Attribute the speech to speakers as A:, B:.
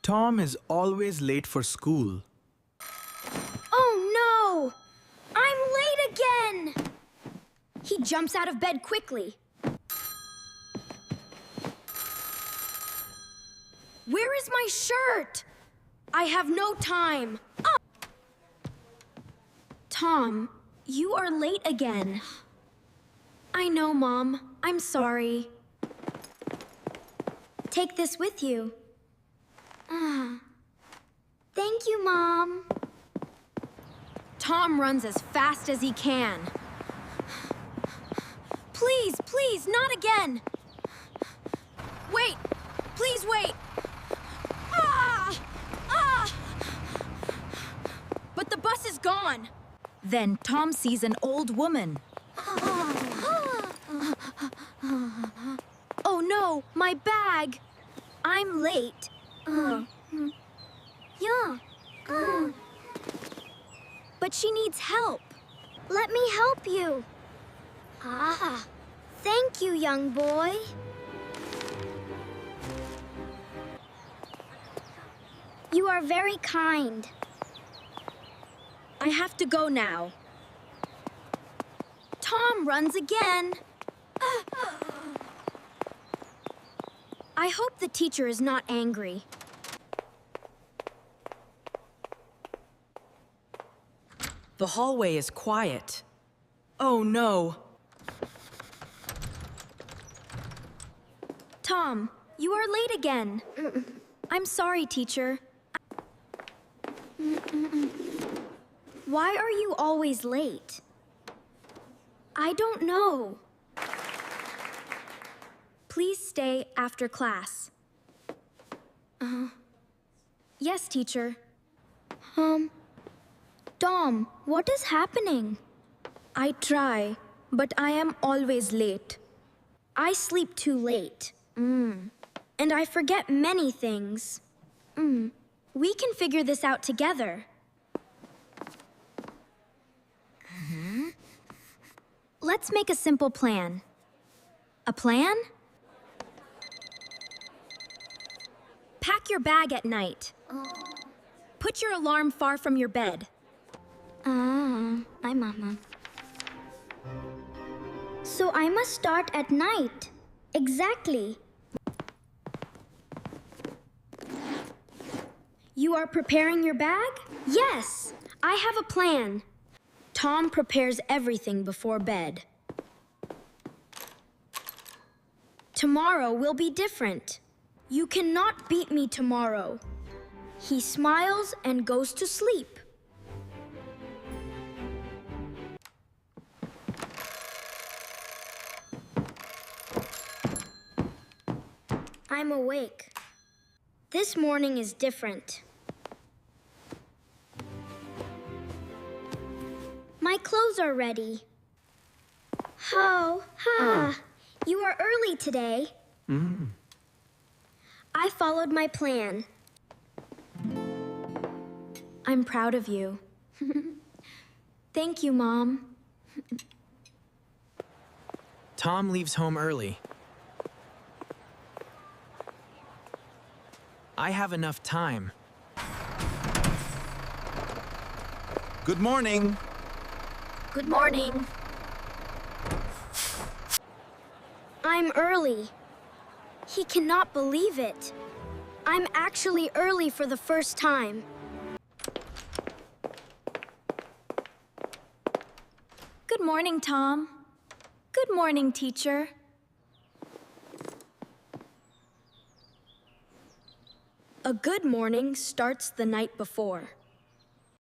A: Tom is always late for school.
B: Oh no! I'm late again! He jumps out of bed quickly. Where is my shirt? I have no time. Oh! Tom, you are late again. I know, Mom. I'm sorry. Take this with you. Thank you, Mom. Tom runs as fast as he can. Please, please, not again. Wait, please wait. But the bus is gone.
C: Then Tom sees an old woman.
B: Oh no, my bag. I'm late. Yeah. But she needs help. Let me help you. Thank you, young boy. You are very kind. I have to go now. Tom runs again. I hope the teacher is not angry.
C: The hallway is quiet.
A: Oh no!
B: Tom, you are late again. I'm sorry, teacher. Why are you always late? I don't know. Please stay after class. Yes, teacher. Tom, what is happening? I try, but I am always late. I sleep too late. And I forget many things. We can figure this out together. Let's make a simple plan. A plan? Pack your bag at night. Put your alarm far from your bed. Hi, Mama. So I must start at night. Exactly. You are preparing your bag? Yes, I have a plan. Tom prepares everything before bed. Tomorrow will be different. You cannot beat me tomorrow. He smiles and goes to sleep. I'm awake. This morning is different. My clothes are ready. You are early today. I followed my plan. I'm proud of you. Thank you, Mom.
A: Tom leaves home early. I have enough time.
D: Good morning.
B: Good morning. I'm early. He cannot believe it. I'm actually early for the first time. Good morning, Tom. Good morning, teacher. A good morning starts the night before.